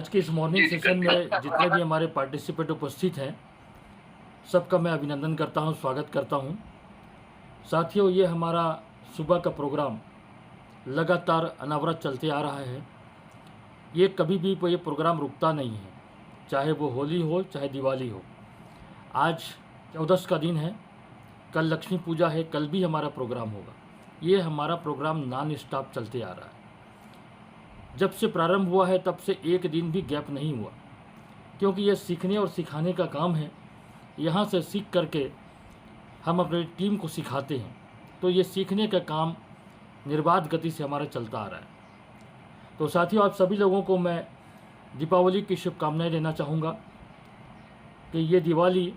आज के इस मॉर्निंग सेशन में जितने भी हमारे पार्टिसिपेंट उपस्थित हैं, सबका मैं अभिनंदन करता हूं, स्वागत करता हूं। साथियों, ये हमारा सुबह का प्रोग्राम लगातार अनवरत चलते आ रहा है। ये कभी भी ये प्रोग्राम रुकता नहीं है, चाहे वो होली हो चाहे दिवाली हो। आज 14 का दिन है, कल लक्ष्मी पूजा है, कल भी हमारा प्रोग्राम होगा। ये हमारा प्रोग्राम नॉन स्टॉप चलते आ रहा है। जब से प्रारंभ हुआ है तब से एक दिन भी गैप नहीं हुआ, क्योंकि ये सीखने और सिखाने का काम है। यहाँ से सीख करके हम अपनी टीम को सिखाते हैं, तो ये सीखने का काम निर्बाध गति से हमारा चलता आ रहा है। तो साथियों, आप सभी लोगों को मैं दीपावली की शुभकामनाएं देना चाहूँगा कि ये दिवाली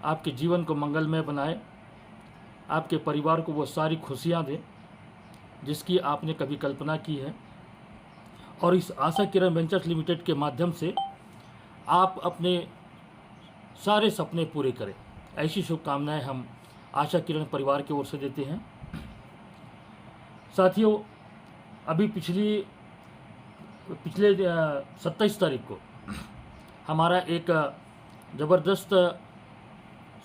आपके जीवन को मंगलमय बनाए, आपके परिवार को वो सारी खुशियाँ दे जिसकी आपने कभी कल्पना की है, और इस आशा किरण वेंचर्स लिमिटेड के माध्यम से आप अपने सारे सपने पूरे करें। ऐसी शुभकामनाएं हम आशा किरण परिवार की ओर से देते हैं। साथियों, अभी पिछले 27 तारीख को हमारा एक ज़बरदस्त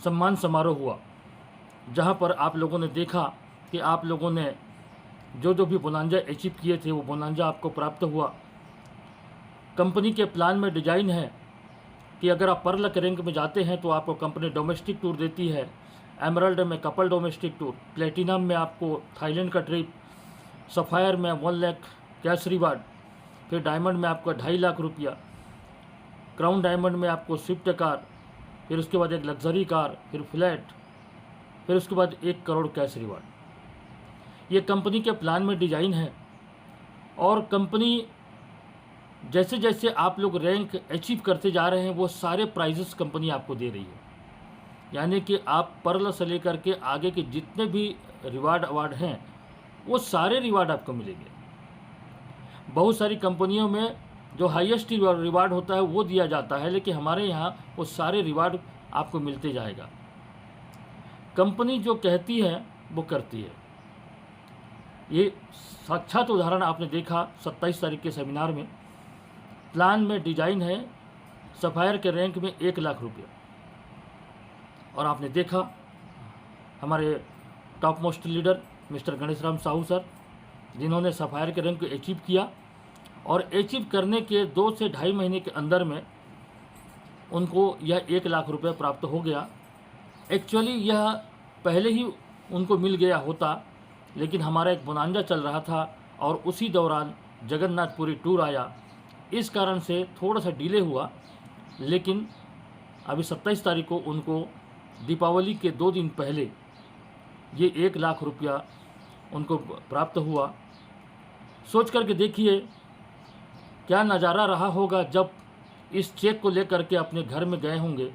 सम्मान समारोह हुआ, जहां पर आप लोगों ने देखा कि आप लोगों ने जो भी बोनांजा अचीव किए थे वो बोनांजा आपको प्राप्त हुआ। कंपनी के प्लान में डिजाइन है कि अगर आप पर्ल के रैंक में जाते हैं तो आपको कंपनी डोमेस्टिक टूर देती है, एमराल्ड में कपल डोमेस्टिक टूर, प्लेटिनम में आपको थाईलैंड का ट्रिप, सफ़ायर में 1 लाख कैश रिवार्ड, फिर डायमंड में आपको 2.5 लाख रुपया, क्राउन डायमंड में आपको स्विफ्ट कार, फिर उसके बाद एक लग्जरी कार, फिर फ्लैट, फिर उसके बाद 1 करोड़ कैश रिवार्ड। ये कंपनी के प्लान में डिजाइन है, और कंपनी जैसे जैसे आप लोग रैंक अचीव करते जा रहे हैं वो सारे प्राइजेस कंपनी आपको दे रही है। यानी कि आप पर्ल से लेकर के आगे के जितने भी रिवार्ड अवार्ड हैं वो सारे रिवार्ड आपको मिलेंगे। बहुत सारी कंपनियों में जो हाईएस्ट रिवार्ड होता है वो दिया जाता है, लेकिन हमारे यहाँ वो सारे रिवार्ड आपको मिलते जाएगा। कंपनी जो कहती है वो करती है। ये साक्षात उदाहरण आपने देखा 27 तारीख के सेमिनार में। प्लान में डिजाइन है सफ़ायर के रैंक में 1 लाख रुपया, और आपने देखा हमारे top most leader mister Ganesh Ram Sahu sir, जिन्होंने सफ़ायर के रैंक को अचीव किया, और अचीव करने के 2 से 2.5 महीने के अंदर में उनको यह 1 लाख रुपया प्राप्त हो गया। एक्चुअली यह पहले ही उनको मिल गया होता, लेकिन हमारा एक बोनांजा चल रहा था और उसी दौरान जगन्नाथपुरी टूर आया, इस कारण से थोड़ा सा डिले हुआ। लेकिन अभी 27 तारीख को उनको दीपावली के 2 दिन पहले ये 1 लाख रुपया उनको प्राप्त हुआ। सोच करके देखिए क्या नज़ारा रहा होगा जब इस चेक को लेकर के अपने घर में गए होंगे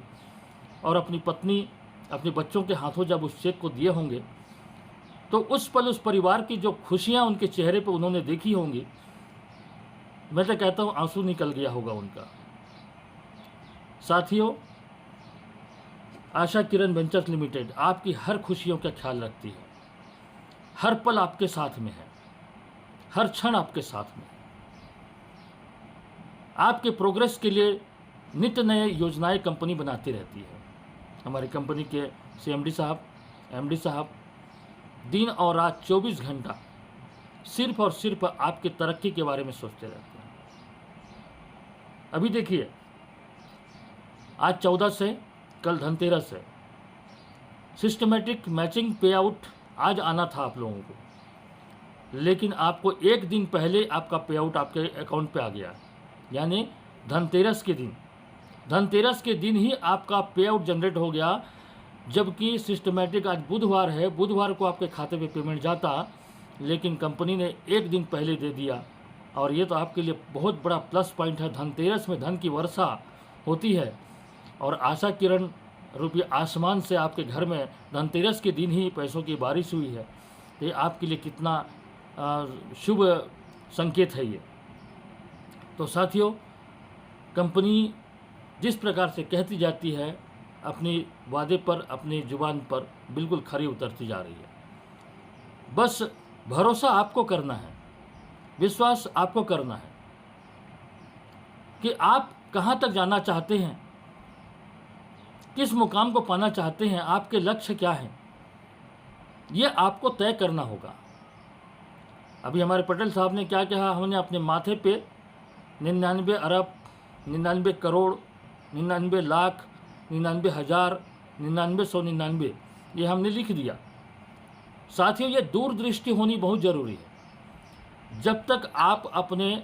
और अपनी पत्नी अपने बच्चों के हाथों जब उस चेक को दिए होंगे, तो उस पल उस परिवार की जो खुशियां उनके चेहरे पर उन्होंने देखी होंगी, मैं तो कहता हूं आंसू निकल गया होगा उनका। साथियों, आशा किरण वेंचर्स लिमिटेड आपकी हर खुशियों का ख्याल रखती है, हर पल आपके साथ में है, हर क्षण आपके साथ में। आपके प्रोग्रेस के लिए नित्य नए योजनाएं कंपनी बनाती रहती है। हमारी कंपनी के सीएमडी साहब, एमडी साहब दिन और रात 24 घंटा सिर्फ और सिर्फ आपकी तरक्की के बारे में सोचते रहते हैं। अभी देखिए, आज 14 से, कल धनतेरस है। सिस्टमेटिक मैचिंग पे आउट आज आना था आप लोगों को, लेकिन आपको एक दिन पहले आपका पे आउट आपके अकाउंट पे आ गया। यानी धनतेरस के दिन ही आपका पे आउट जनरेट हो गया, जबकि सिस्टमेटिक आज बुधवार है, बुधवार को आपके खाते पे पेमेंट जाता, लेकिन कंपनी ने एक दिन पहले दे दिया। और ये तो आपके लिए बहुत बड़ा प्लस पॉइंट है। धनतेरस में धन की वर्षा होती है, और आशा किरण रुपये आसमान से आपके घर में धनतेरस के दिन ही पैसों की बारिश हुई है। तो ये आपके लिए कितना शुभ संकेत है ये। तो साथियों, कंपनी जिस प्रकार से कहती जाती है, अपनी वादे पर, अपनी जुबान पर बिल्कुल खरी उतरती जा रही है। बस भरोसा आपको करना है, विश्वास आपको करना है। कि आप कहाँ तक जाना चाहते हैं, किस मुकाम को पाना चाहते हैं, आपके लक्ष्य क्या हैं, ये आपको तय करना होगा। अभी हमारे पटेल साहब ने क्या कहा, हमने अपने माथे पे 99 अरब, 99 करोड़, 99 लाख, 99 हज़ार, 9999 ये हमने लिख दिया। साथियों, ये दूरदृष्टि होनी बहुत ज़रूरी है। जब तक आप अपने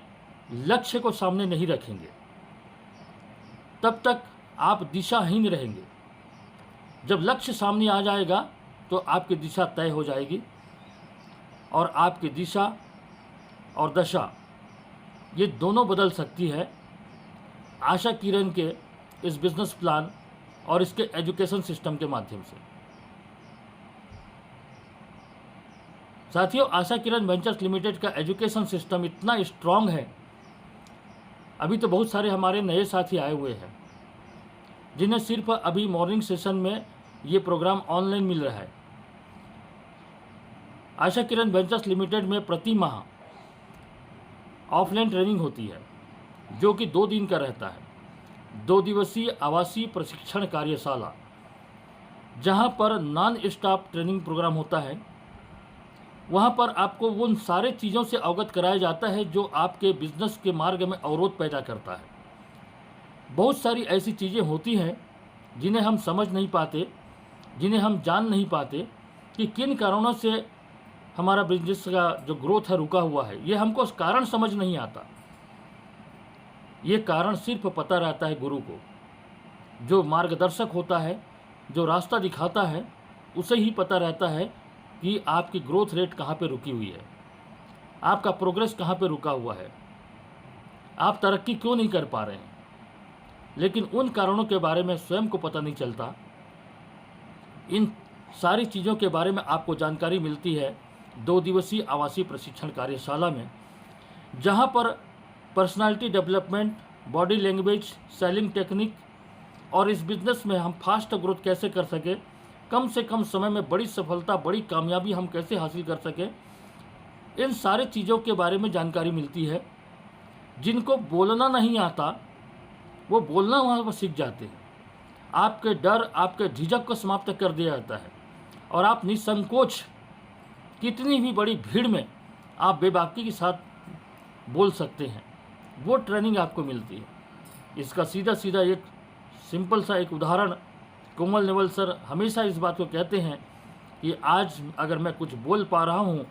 लक्ष्य को सामने नहीं रखेंगे तब तक आप दिशाहीन रहेंगे। जब लक्ष्य सामने आ जाएगा तो आपकी दिशा तय हो जाएगी और आपकी दिशा और दशा ये दोनों बदल सकती है आशा किरण के इस बिजनेस प्लान और इसके एजुकेशन सिस्टम के माध्यम से। साथियों, आशा किरण वेंचर्स लिमिटेड का एजुकेशन सिस्टम इतना स्ट्रांग है, अभी तो बहुत सारे हमारे नए साथी आए हुए हैं जिन्हें सिर्फ अभी मॉर्निंग सेशन में ये प्रोग्राम ऑनलाइन मिल रहा है। आशा किरण वेंचर्स लिमिटेड में प्रति माह ऑफलाइन ट्रेनिंग होती है जो कि 2 दिन का रहता है। 2 दिवसीय आवासीय प्रशिक्षण कार्यशाला, जहां पर नॉन स्टॉप ट्रेनिंग प्रोग्राम होता है। वहां पर आपको उन सारे चीज़ों से अवगत कराया जाता है जो आपके बिजनेस के मार्ग में अवरोध पैदा करता है। बहुत सारी ऐसी चीज़ें होती हैं जिन्हें हम समझ नहीं पाते, जिन्हें हम जान नहीं पाते कि किन कारणों से हमारा बिजनेस का जो ग्रोथ है रुका हुआ है। ये हमको कारण समझ नहीं आता। ये कारण सिर्फ पता रहता है गुरु को, जो मार्गदर्शक होता है, जो रास्ता दिखाता है, उसे ही पता रहता है कि आपकी ग्रोथ रेट कहाँ पे रुकी हुई है, आपका प्रोग्रेस कहाँ पे रुका हुआ है, आप तरक्की क्यों नहीं कर पा रहे हैं। लेकिन उन कारणों के बारे में स्वयं को पता नहीं चलता। इन सारी चीज़ों के बारे में आपको जानकारी मिलती है 2 दिवसीय आवासीय प्रशिक्षण कार्यशाला में, जहां पर personality development, body language, selling technique और इस बिज़नेस में हम फास्ट ग्रोथ कैसे कर सकें, कम से कम समय में बड़ी सफलता, बड़ी कामयाबी हम कैसे हासिल कर सकें, इन सारे चीज़ों के बारे में जानकारी मिलती है। जिनको बोलना नहीं आता वो बोलना वहाँ पर सीख जाते हैं। आपके डर, आपके झिझक को समाप्त कर दिया जाता है और आप निसंकोच कितनी भी बड़ी भीड़ में आप बेबाकी के साथ बोल सकते हैं। वो ट्रेनिंग आपको मिलती है। इसका सीधा सीधा एक सिंपल सा एक उदाहरण कोमल नेवल सर हमेशा इस बात को कहते हैं कि आज अगर मैं कुछ बोल पा रहा हूँ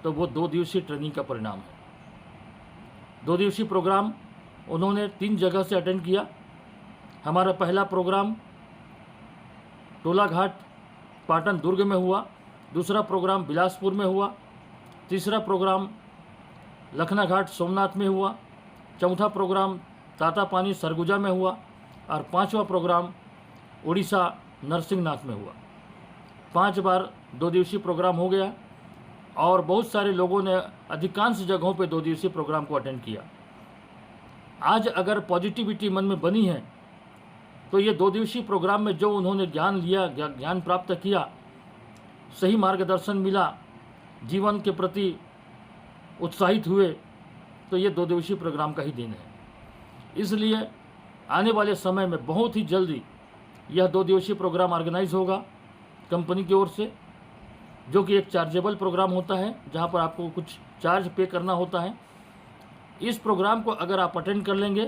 तो वो 2 दिवसीय ट्रेनिंग का परिणाम है। 2 दिवसीय प्रोग्राम उन्होंने 3 जगह से अटेंड किया। हमारा पहला प्रोग्राम टोला घाट पाटन दुर्ग में हुआ, दूसरा प्रोग्राम बिलासपुर में हुआ, तीसरा प्रोग्राम लखना घाट सोमनाथ में हुआ, चौथा प्रोग्राम तातापानी सरगुजा में हुआ और 5वां प्रोग्राम उड़ीसा नरसिंहनाथ में हुआ। 5 बार 2 दिवसीय प्रोग्राम हो गया और बहुत सारे लोगों ने अधिकांश जगहों पे 2 दिवसीय प्रोग्राम को अटेंड किया। आज अगर पॉजिटिविटी मन में बनी है तो ये 2 दिवसीय प्रोग्राम में जो उन्होंने ज्ञान लिया, ज्ञान प्राप्त किया, सही मार्गदर्शन मिला, जीवन के प्रति उत्साहित हुए, तो ये 2 दिवसीय प्रोग्राम का ही दिन है। इसलिए आने वाले समय में बहुत ही जल्दी यह 2 दिवसीय प्रोग्राम ऑर्गेनाइज होगा कंपनी की ओर से, जो कि एक चार्जेबल प्रोग्राम होता है जहां पर आपको कुछ चार्ज पे करना होता है। इस प्रोग्राम को अगर आप अटेंड कर लेंगे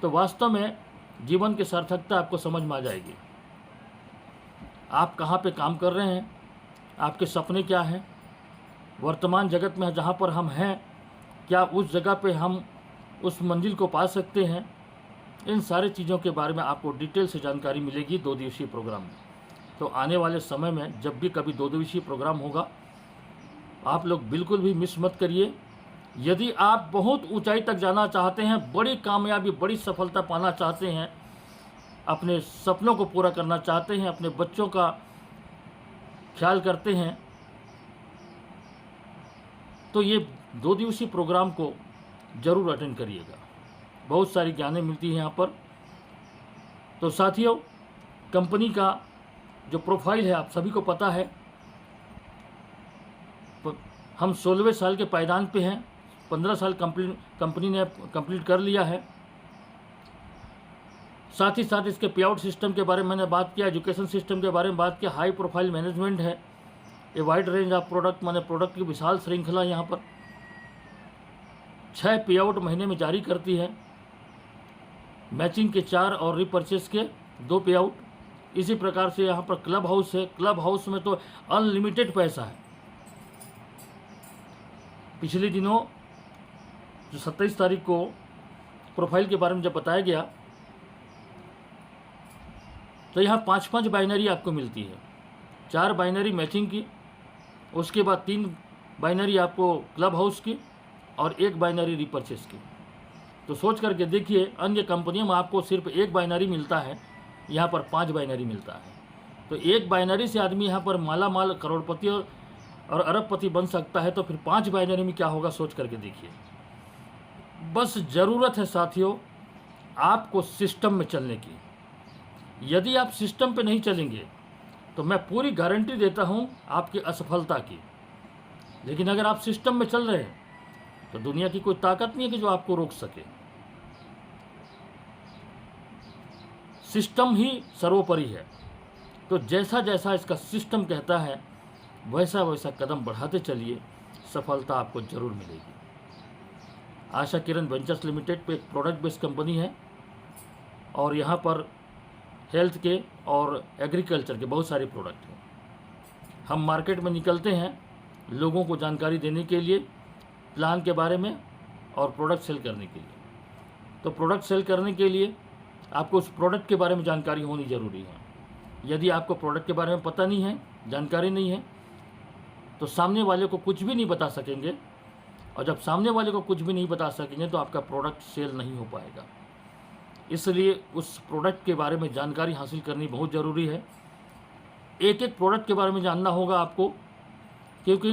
तो वास्तव में जीवन की सार्थकता आपको समझ में आ जाएगी। आप कहाँ पे काम कर रहे हैं, आपके सपने क्या हैं, वर्तमान जगत में जहाँ पर हम हैं क्या उस जगह पे हम उस मंजिल को पा सकते हैं। इन सारी चीज़ों के बारे में आपको डिटेल से जानकारी मिलेगी 2 दिवसीय प्रोग्राम में। तो आने वाले समय में जब भी कभी 2 दिवसीय प्रोग्राम होगा, आप लोग बिल्कुल भी मिस मत करिए। यदि आप बहुत ऊंचाई तक जाना चाहते हैं, बड़ी कामयाबी, बड़ी सफलता पाना चाहते हैं, अपने सपनों को पूरा करना चाहते हैं, अपने बच्चों का ख्याल करते हैं, तो ये 2 दिवसीय प्रोग्राम को ज़रूर अटेंड करिएगा। बहुत सारी ज्ञानें मिलती हैं यहाँ पर। तो साथियों, कंपनी का जो प्रोफाइल है आप सभी को पता है। हम 16वें साल के पायदान पे हैं। 15 साल कंपनी ने कंप्लीट कर लिया है साथ ही साथ इसके पे आउट सिस्टम के बारे में मैंने बात किया, एजुकेशन सिस्टम के बारे में बात किया, हाई प्रोफाइल मैनेजमेंट है, ये वाइड रेंज ऑफ प्रोडक्ट माने प्रोडक्ट की विशाल श्रृंखला यहाँ पर 6 पे आउट महीने में जारी करती है, मैचिंग के 4 और रीपरचेस के 2 पे आउट। इसी प्रकार से यहाँ पर क्लब हाउस है, क्लब हाउस में तो अनलिमिटेड पैसा है। पिछले दिनों जो 27 तारीख को प्रोफाइल के बारे में जब बताया गया तो यहाँ 5-5 बाइनरी आपको मिलती है, 4 बाइनरी मैचिंग की, उसके बाद 3 बाइनरी आपको क्लब हाउस की और 1 बाइनरी रीपरचेस की। तो सोच करके देखिए, अन्य कंपनियों में आपको सिर्फ 1 बाइनरी मिलता है, यहाँ पर 5 बाइनरी मिलता है। तो 1 बाइनरी से आदमी यहाँ पर माला माल करोड़पति और अरबपति बन सकता है, तो फिर 5 बाइनरी में क्या होगा सोच करके देखिए। बस ज़रूरत है साथियों आपको सिस्टम में चलने की। यदि आप सिस्टम पे नहीं चलेंगे तो मैं पूरी गारंटी देता हूँ आपकी असफलता की। लेकिन अगर आप सिस्टम में चल रहे हैं तो दुनिया की कोई ताकत नहीं है कि जो आपको रोक सके। सिस्टम ही सर्वोपरि है। तो जैसा जैसा इसका सिस्टम कहता है वैसा वैसा कदम बढ़ाते चलिए, सफलता आपको जरूर मिलेगी। आशा किरण वेंचर्स लिमिटेड पे एक प्रोडक्ट बेस्ड कंपनी है और यहाँ पर हेल्थ के और एग्रीकल्चर के बहुत सारे प्रोडक्ट हैं। हम मार्केट में निकलते हैं लोगों को जानकारी देने के लिए, प्लान के बारे में और प्रोडक्ट सेल करने के लिए। तो प्रोडक्ट सेल करने के लिए आपको उस प्रोडक्ट के बारे में जानकारी होनी ज़रूरी है। यदि आपको प्रोडक्ट के बारे में पता नहीं है, जानकारी नहीं है, तो सामने वाले को कुछ भी नहीं बता सकेंगे, और जब सामने वाले को कुछ भी नहीं बता सकेंगे तो आपका प्रोडक्ट सेल नहीं हो पाएगा। इसलिए उस प्रोडक्ट के बारे में जानकारी हासिल करनी बहुत ज़रूरी है। एक एक प्रोडक्ट के बारे में जानना होगा आपको, क्योंकि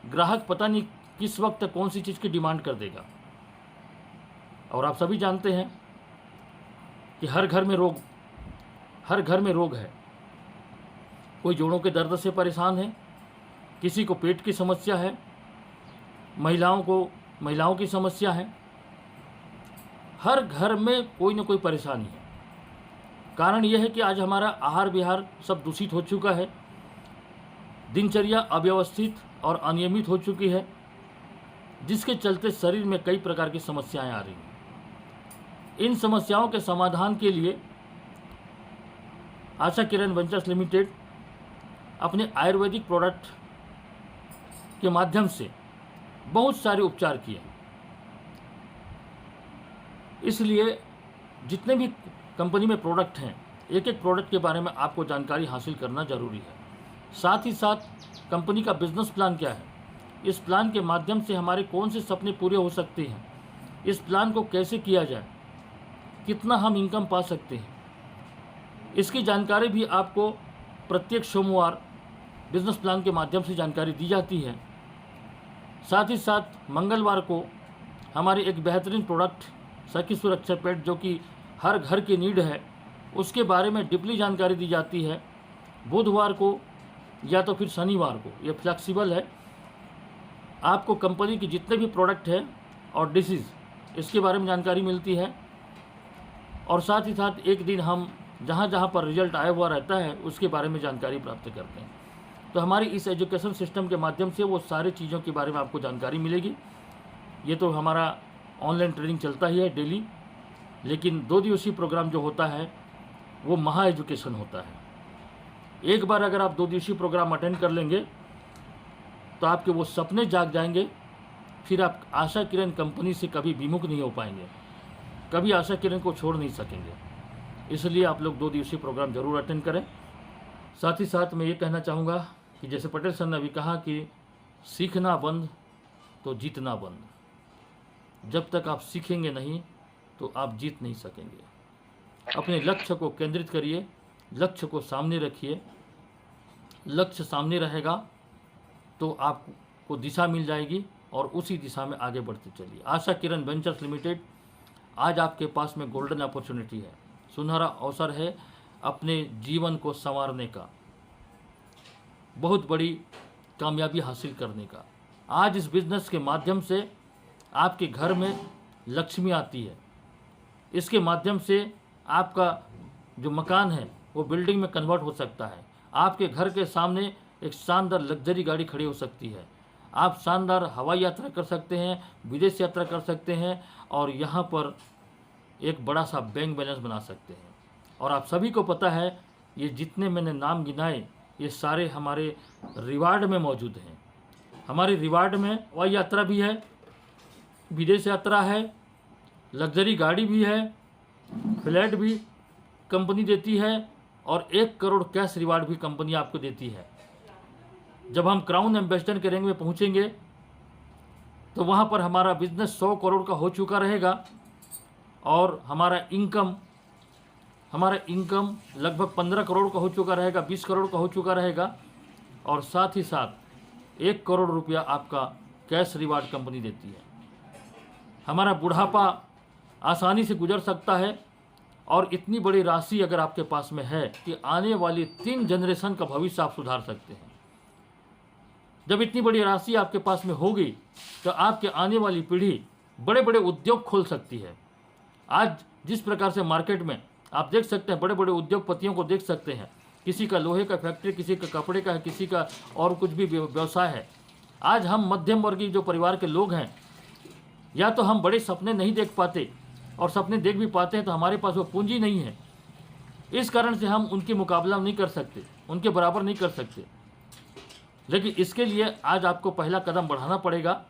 ग्राहक पता नहीं किस वक्त कौन सी चीज़ की डिमांड कर देगा। और आप सभी जानते हैं कि हर घर में रोग है। कोई जोड़ों के दर्द से परेशान है, किसी को पेट की समस्या है, महिलाओं की समस्या है। हर घर में कोई ना कोई परेशानी है। कारण यह है कि आज हमारा आहार विहार सब दूषित हो चुका है, दिनचर्या अव्यवस्थित और अनियमित हो चुकी है, जिसके चलते शरीर में कई प्रकार की समस्याएं आ रही हैं। इन समस्याओं के समाधान के लिए आशा किरण वेंचर्स लिमिटेड अपने आयुर्वेदिक प्रोडक्ट के माध्यम से बहुत सारे उपचार किए। इसलिए जितने भी कंपनी में प्रोडक्ट हैं, एक एक प्रोडक्ट के बारे में आपको जानकारी हासिल करना ज़रूरी है। साथ ही साथ कंपनी का बिजनेस प्लान क्या है, इस प्लान के माध्यम से हमारे कौन से सपने पूरे हो सकते हैं, इस प्लान को कैसे किया जाए, कितना हम इनकम पा सकते हैं, इसकी जानकारी भी आपको प्रत्येक सोमवार बिजनेस प्लान के माध्यम से जानकारी दी जाती है। साथ ही साथ मंगलवार को हमारे एक बेहतरीन प्रोडक्ट सखी सुरक्षा पैड, जो कि हर घर की नीड है, उसके बारे में डीपली जानकारी दी जाती है। बुधवार को या तो फिर शनिवार को, ये फ्लेक्सिबल है, आपको कंपनी की जितने भी प्रोडक्ट हैं और डिसीज़, इसके बारे में जानकारी मिलती है। और साथ ही साथ एक दिन हम जहाँ जहाँ पर रिजल्ट आया हुआ रहता है उसके बारे में जानकारी प्राप्त करते हैं। तो हमारी इस एजुकेशन सिस्टम के माध्यम से वो सारी चीज़ों के बारे में आपको जानकारी मिलेगी। ये तो हमारा ऑनलाइन ट्रेनिंग चलता ही है डेली, लेकिन 2 दिवसीय प्रोग्राम जो होता है वो महा एजुकेशन होता है। एक बार अगर आप 2 दिवसीय प्रोग्राम अटेंड कर लेंगे तो आपके वो सपने जाग जाएंगे, फिर आप आशा किरण कंपनी से कभी विमुख नहीं हो पाएंगे, कभी आशा किरण को छोड़ नहीं सकेंगे। इसलिए आप लोग 2 दिवसीय प्रोग्राम जरूर अटेंड करें। साथ ही साथ मैं ये कहना चाहूँगा कि जैसे पटेल सर ने अभी कहा कि सीखना बंद तो जीतना बंद। जब तक आप सीखेंगे नहीं तो आप जीत नहीं सकेंगे। अपने लक्ष्य को केंद्रित करिए, लक्ष्य को सामने रखिए। लक्ष्य सामने रहेगा तो आपको दिशा मिल जाएगी और उसी दिशा में आगे बढ़ते चलिए। आशा किरण वेंचर्स लिमिटेड, आज आपके पास में गोल्डन अपॉर्चुनिटी है, सुनहरा अवसर है अपने जीवन को संवारने का, बहुत बड़ी कामयाबी हासिल करने का। आज इस बिज़नेस के माध्यम से आपके घर में लक्ष्मी आती है। इसके माध्यम से आपका जो मकान है वो बिल्डिंग में कन्वर्ट हो सकता है। आपके घर के सामने एक शानदार लग्जरी गाड़ी खड़ी हो सकती है। आप शानदार हवाई यात्रा कर सकते हैं, विदेश यात्रा कर सकते हैं और यहाँ पर एक बड़ा सा बैंक बैलेंस बना सकते हैं। और आप सभी को पता है ये जितने मैंने नाम गिनाए ये सारे हमारे रिवार्ड में मौजूद हैं। हमारे रिवार्ड में हवाई यात्रा भी है, विदेश यात्रा है, लग्जरी गाड़ी भी है, फ्लैट भी कंपनी देती है और 1 करोड़ कैश रिवार्ड भी कंपनी आपको देती है। जब हम क्राउन एम्बेसडर के रैंक में पहुंचेंगे तो वहां पर हमारा बिजनेस 100 करोड़ का हो चुका रहेगा और हमारा इनकम लगभग 15 करोड़ का हो चुका रहेगा, 20 करोड़ का हो चुका रहेगा और साथ ही साथ 1 करोड़ रुपया आपका कैश रिवार्ड कंपनी देती है। हमारा बुढ़ापा आसानी से गुजर सकता है और इतनी बड़ी राशि अगर आपके पास में है कि आने वाली 3 जनरेशन का भविष्य आप सुधार सकते हैं। जब इतनी बड़ी राशि आपके पास में होगी तो आपके आने वाली पीढ़ी बड़े बड़े उद्योग खोल सकती है। आज जिस प्रकार से मार्केट में आप देख सकते हैं, बड़े बड़े उद्योगपतियों को देख सकते हैं, किसी का लोहे का फैक्ट्री, किसी का कपड़े का है, किसी का और कुछ भी व्यवसाय है। आज हम मध्यम वर्गीय जो परिवार के लोग हैं, या तो हम बड़े सपने नहीं देख पाते और सपने देख भी पाते हैं तो हमारे पास वो पूंजी नहीं है। इस कारण से हम उनके मुकाबला नहीं कर सकते, उनके बराबर नहीं कर सकते। लेकिन इसके लिए आज आपको पहला कदम बढ़ाना पड़ेगा।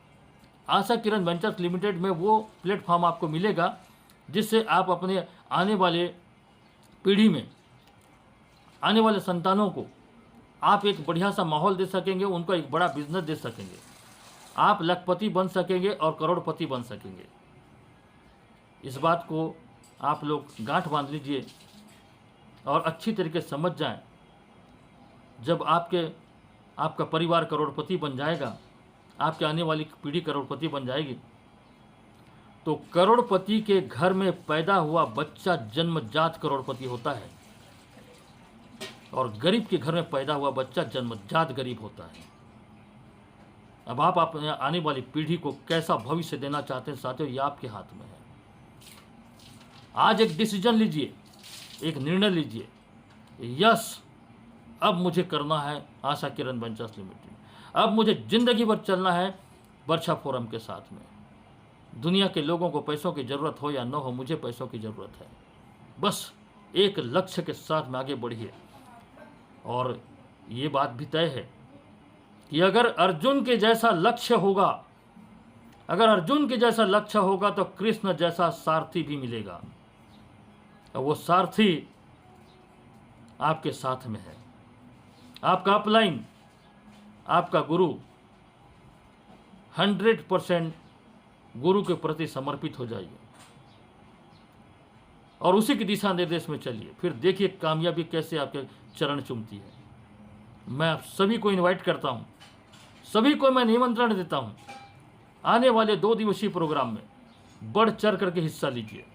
आशा किरण वेंचर्स लिमिटेड में वो प्लेटफॉर्म आपको मिलेगा जिससे आप अपने आने वाले पीढ़ी में, आने वाले संतानों को आप एक बढ़िया सा माहौल दे सकेंगे, उनको एक बड़ा बिजनेस दे सकेंगे, आप लखपति बन सकेंगे और करोड़पति बन सकेंगे। इस बात को आप लोग गांठ बांध लीजिए और अच्छी तरीके से समझ जाएं। जब आपका परिवार करोड़पति बन जाएगा, आपके आने वाली पीढ़ी करोड़पति बन जाएगी, तो करोड़पति के घर में पैदा हुआ बच्चा जन्मजात करोड़पति होता है और गरीब के घर में पैदा हुआ बच्चा जन्मजात गरीब होता है। अब आप अपने आने वाली पीढ़ी को कैसा भविष्य देना चाहते हैं साथियों, ये आपके हाथ में है। आज एक डिसीजन लीजिए, एक निर्णय लीजिए, यस अब मुझे करना है आशा किरण वेंचर्स लिमिटेड, अब मुझे जिंदगी भर चलना है वर्षा फोरम के साथ में। दुनिया के लोगों को पैसों की ज़रूरत हो या न हो, मुझे पैसों की ज़रूरत है। बस एक लक्ष्य के साथ में आगे बढ़िए। और ये बात भी तय है कि अगर अर्जुन के जैसा लक्ष्य होगा, तो कृष्ण जैसा सारथी भी मिलेगा और वो सारथी आपके साथ में है, आपका अपलाइन, आपका गुरु। 100% गुरु के प्रति समर्पित हो जाइए और उसी की दिशा निर्देश में चलिए, फिर देखिए कामयाबी कैसे आपके चरण चूमती है। मैं आप सभी को इनवाइट करता हूं, सभी को मैं निमंत्रण देता हूं, आने वाले 2 दिवसीय प्रोग्राम में बढ़ चढ़ करके हिस्सा लीजिए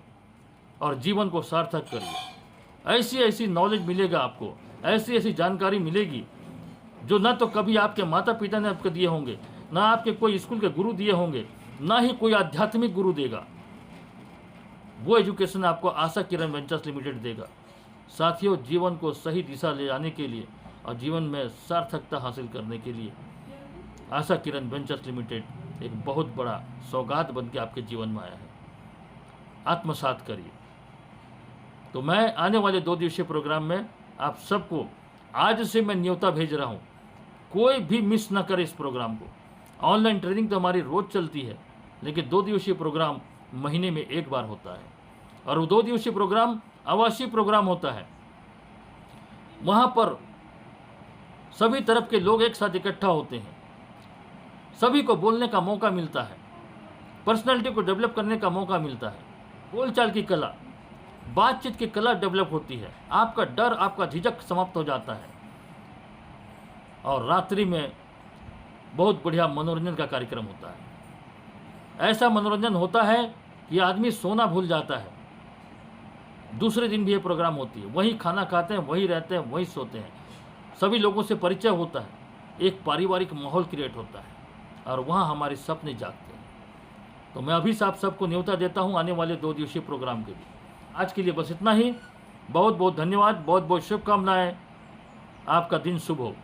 और जीवन को सार्थक करिए। ऐसी नॉलेज मिलेगा आपको, ऐसी जानकारी मिलेगी जो ना तो कभी आपके माता पिता ने आपको दिए होंगे, ना आपके कोई स्कूल के गुरु दिए होंगे, ना ही कोई आध्यात्मिक गुरु देगा। वो एजुकेशन आपको आशा किरण वेंचर्स लिमिटेड देगा। साथियों, जीवन को सही दिशा ले जाने के लिए और जीवन में सार्थकता हासिल करने के लिए आशा किरण वेंचर्स लिमिटेड एक बहुत बड़ा सौगात बन के आपके जीवन में आया है। आत्मसात करिए। तो मैं आने वाले 2 दिवसीय प्रोग्राम में आप सबको आज से मैं न्योता भेज रहा हूँ, कोई भी मिस ना करे इस प्रोग्राम को। ऑनलाइन ट्रेनिंग तो हमारी रोज़ चलती है, लेकिन 2 दिवसीय प्रोग्राम महीने में 1 बार होता है और वो 2 दिवसीय प्रोग्राम आवासीय प्रोग्राम होता है। वहाँ पर सभी तरफ के लोग एक साथ इकट्ठा होते हैं, सभी को बोलने का मौका मिलता है, पर्सनालिटी को डेवलप करने का मौका मिलता है, बोलचाल की कला, बातचीत की कला डेवलप होती है, आपका डर, आपका झिझक समाप्त हो जाता है और रात्रि में बहुत बढ़िया मनोरंजन का कार्यक्रम होता है। ऐसा मनोरंजन होता है कि आदमी सोना भूल जाता है। दूसरे दिन भी ये प्रोग्राम होती है, वहीं खाना खाते हैं, वहीं रहते हैं, वहीं सोते हैं, सभी लोगों से परिचय होता है, एक पारिवारिक माहौल क्रिएट होता है और वहाँ हमारे सपने जागते हैं। तो मैं अभी से आप सबको न्योता देता हूँ आने वाले 2 दिवसीय प्रोग्राम के लिए। आज के लिए बस इतना ही। बहुत बहुत धन्यवाद, बहुत बहुत शुभकामनाएं। आपका दिन शुभ हो।